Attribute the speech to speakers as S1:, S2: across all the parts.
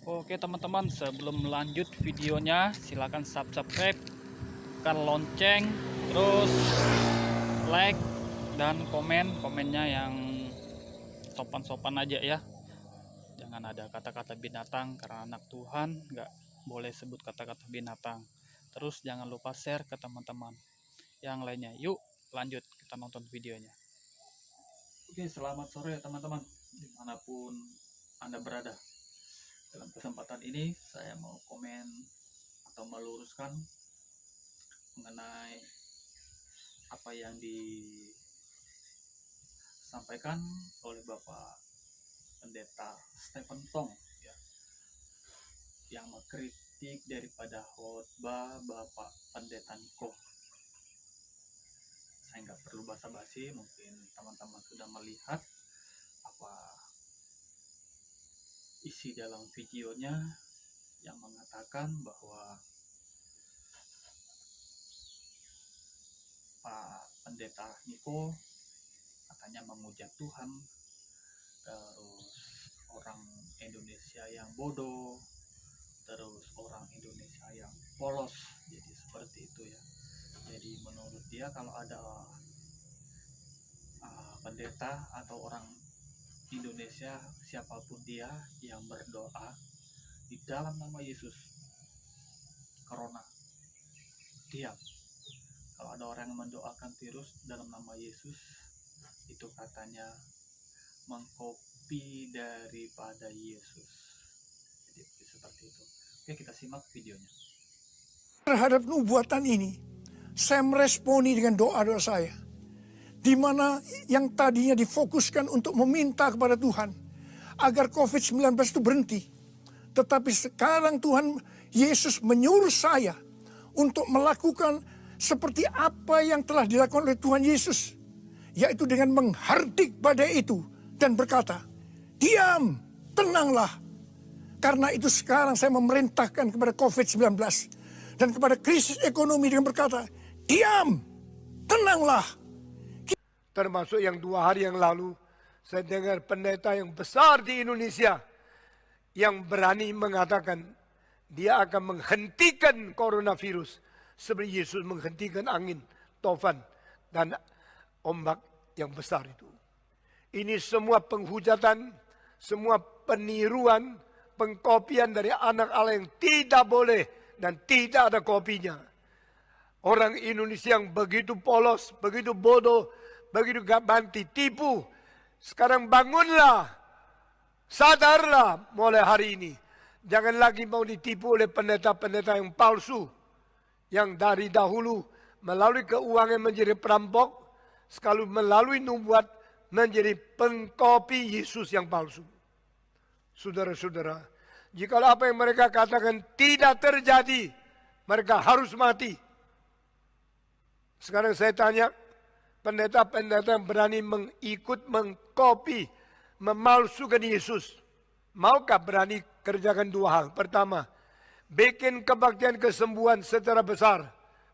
S1: Oke teman-teman, sebelum lanjut videonya silakan subscribe, tekan lonceng, terus like dan komennya yang sopan-sopan aja ya. Jangan ada kata-kata binatang, karena anak Tuhan nggak boleh sebut kata-kata binatang. Terus jangan lupa share ke teman-teman yang lainnya. Yuk lanjut, kita nonton videonya. Oke, selamat sore teman-teman, dimanapun Anda berada. Dalam kesempatan ini saya mau komen atau meluruskan mengenai apa yang disampaikan oleh Bapak Pendeta Stephen Tong ya, yang mengkritik daripada khotbah Bapak Pendeta Niko. Saya nggak perlu basa-basi, mungkin teman-teman sudah melihat apa isi dalam videonya yang mengatakan bahwa Pak Pendeta Niko katanya memuja Tuhan, terus orang Indonesia yang bodoh, terus orang Indonesia yang polos, jadi seperti itu ya. Jadi menurut dia kalau ada pendeta atau orang Indonesia siapapun dia yang berdoa di dalam nama Yesus, corona diam. Kalau ada orang yang mendoakan virus dalam nama Yesus, itu katanya mengkopi daripada Yesus. Jadi seperti itu. Oke, kita simak videonya.
S2: Terhadap nubuatan ini, saya meresponi dengan doa-doa saya. Di mana yang tadinya difokuskan untuk meminta kepada Tuhan agar COVID-19 itu berhenti. Tetapi sekarang Tuhan Yesus menyuruh saya untuk melakukan seperti apa yang telah dilakukan oleh Tuhan Yesus. Yaitu dengan menghardik badai itu dan berkata, diam, tenanglah. Karena itu sekarang saya memerintahkan kepada COVID-19 dan kepada krisis ekonomi dengan berkata, diam, tenanglah.
S3: Termasuk yang 2 hari yang lalu, saya dengar pendeta yang besar di Indonesia yang berani mengatakan dia akan menghentikan coronavirus seperti Yesus menghentikan angin, tofan, dan ombak yang besar itu. Ini semua penghujatan, semua peniruan, pengkopian dari anak Allah yang tidak boleh dan tidak ada kopinya. Orang Indonesia yang begitu polos, begitu bodoh, begitu gak banti, tipu. Sekarang bangunlah, sadarlah mulai hari ini. Jangan lagi mau ditipu oleh pendeta-pendeta yang palsu. Yang dari dahulu melalui keuangan menjadi perampok, sekali melalui nubuat menjadi pengkopi Yesus yang palsu. Saudara-saudara, jika apa yang mereka katakan tidak terjadi, mereka harus mati. Sekarang saya tanya, pendeta-pendeta yang berani mengkopi, memalsukan Yesus, maukah berani kerjakan 2 hal? Pertama, bikin kebaktian kesembuhan secara besar,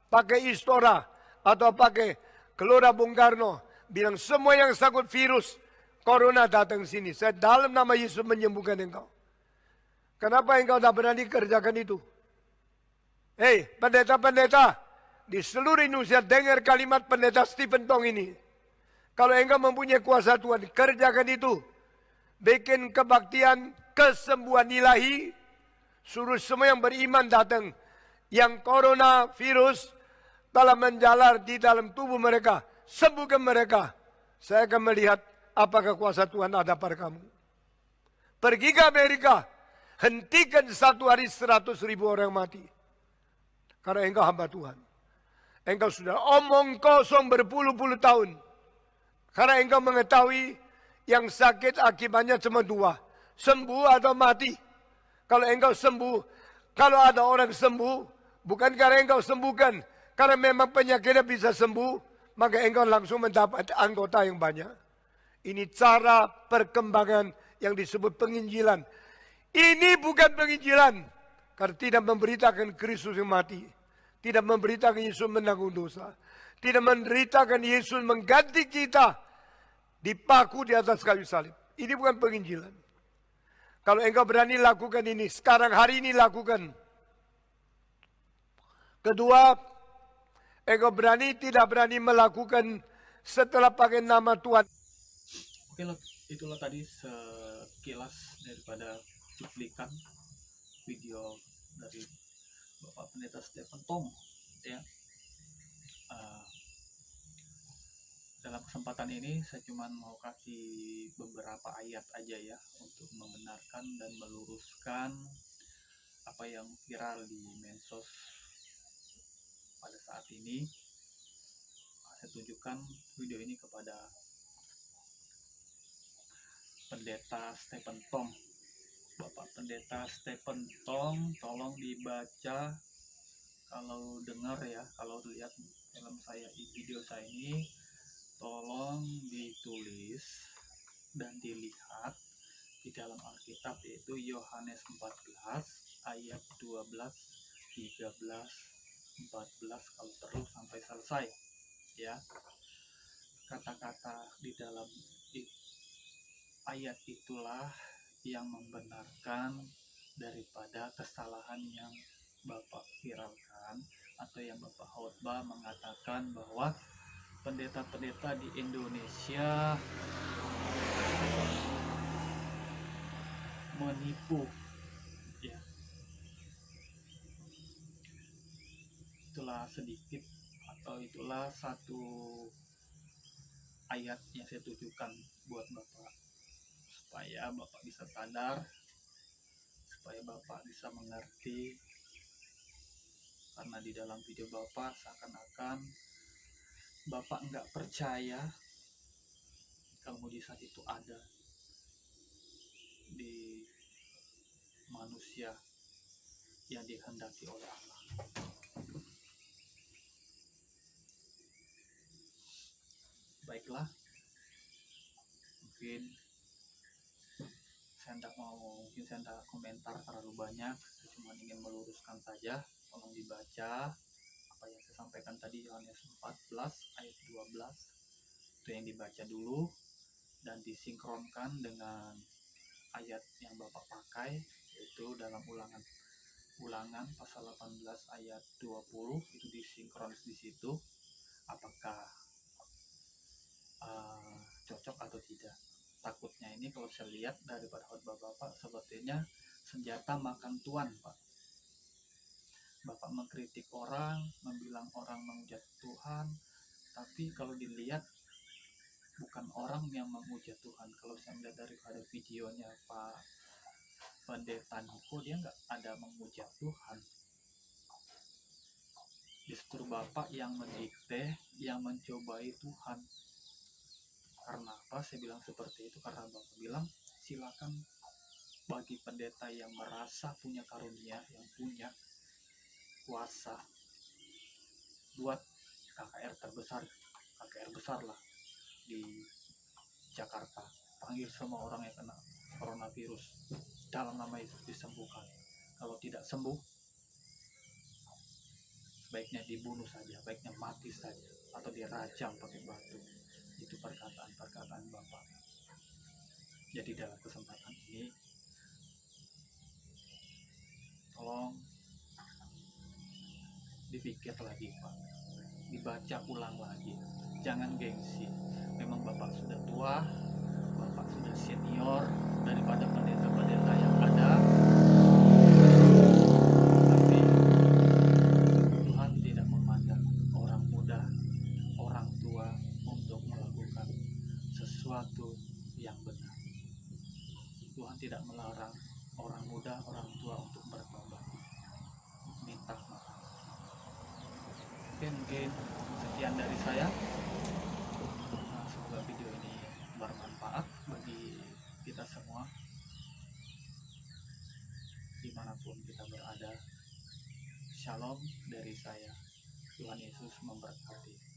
S3: pakai Istora atau pakai Gelora Bung Karno, bilang semua yang sakit virus corona datang sini, saya dalam nama Yesus menyembuhkan engkau. Kenapa engkau tidak berani kerjakan itu? Hei, pendeta-pendeta di seluruh Indonesia, dengar kalimat pendeta Stephen Tong ini. Kalau engkau mempunyai kuasa Tuhan, kerjakan itu. Bikin kebaktian kesembuhan ilahi, suruh semua yang beriman datang. Yang coronavirus telah menjalar di dalam tubuh mereka, sembuhkan mereka. Saya akan melihat apakah kuasa Tuhan ada pada kamu. Pergi ke Amerika, hentikan 1 hari 100.000 orang mati. Karena engkau hamba Tuhan. Engkau sudah omong kosong berpuluh-puluh tahun. Karena engkau mengetahui yang sakit akibatnya cuma 2. Sembuh atau mati. Kalau engkau sembuh, kalau ada orang sembuh, bukan karena engkau sembuhkan. Karena memang penyakitnya bisa sembuh, maka engkau langsung mendapat anggota yang banyak. Ini cara perkembangan yang disebut penginjilan. Ini bukan penginjilan. Karena tidak memberitakan Kristus yang mati. Tidak memberitakan Yesus menanggung dosa. Tidak memberitakan Yesus mengganti kita dipaku di atas kayu salib. Ini bukan penginjilan. Kalau engkau berani lakukan ini, sekarang hari ini lakukan. Kedua, engkau berani tidak berani melakukan setelah pakai nama Tuhan.
S1: Oke, itulah tadi sekilas daripada cuplikan video dari Bapak Pendeta Stephen Tong, ya. Dalam kesempatan ini saya cuma mau kasih beberapa ayat aja ya untuk membenarkan dan meluruskan apa yang viral di medsos pada saat ini. Saya tunjukkan video ini kepada Pendeta Stephen Tong. Bapak Pendeta Stephen Tong, tolong dibaca kalau dengar ya, kalau lihat film saya, video saya ini, tolong ditulis dan dilihat di dalam Alkitab, yaitu Yohanes 14 ayat 12, 13, 14 kalau perlu sampai selesai ya. Kata-kata di dalam ayat itulah yang membenarkan daripada kesalahan yang Bapak viralkan atau yang Bapak khotbah mengatakan bahwa pendeta-pendeta di Indonesia menipu, ya. Itulah sedikit atau itulah satu ayat yang saya tujukan buat Bapak, supaya Bapak bisa sadar, supaya Bapak bisa mengerti. Karena di dalam video Bapak seakan-akan Bapak nggak percaya kalau mujizat itu ada di manusia yang dikehendaki oleh Allah. Baiklah, mungkin saya tidak komentar terlalu banyak, saya cuma ingin meluruskan saja. Tolong dibaca apa yang saya sampaikan tadi, Yohanes 14 ayat 12, itu yang dibaca dulu dan disinkronkan dengan ayat yang Bapak pakai, yaitu dalam ulangan pasal 18 ayat 20, itu disinkron di situ. Apakah cocok atau tidak? Takutnya ini kalau saya lihat daripada khotbah Bapak sepertinya senjata makan tuan, Pak. Bapak mengkritik orang, membilang orang menghujat Tuhan, tapi kalau dilihat bukan orang yang menghujat Tuhan. Kalau saya melihat daripada videonya Pak Pendeta Niko, dia nggak ada menghujat Tuhan. Justru Bapak yang mendikte, yang mencobai Tuhan. Karena apa saya bilang seperti itu? Karena Bapak bilang silakan bagi pendeta yang merasa punya karunia, yang punya kuasa, buat KKR besar lah di Jakarta. Panggil semua orang yang kena coronavirus, dalam nama Yesus disembuhkan. Kalau tidak sembuh, baiknya dibunuh saja, baiknya mati saja, atau dirajam pakai batu. Itu perkataan Bapak. Jadi dalam kesempatan ini, tolong dipikir lagi Pak, dibaca ulang lagi, jangan gengsi. Memang Bapak sudah tua, Bapak sudah senior daripada pendeta-pendeta yang ada, tapi Tuhan tidak memandang orang muda, orang tua untuk melakukan sesuatu yang benar. Tuhan tidak melarang orang muda, orang tua untuk bertobat, minta maaf. Mungkin sekian dari saya. Semoga video ini bermanfaat bagi kita semua dimanapun kita berada. Shalom dari saya. Tuhan Yesus memberkati.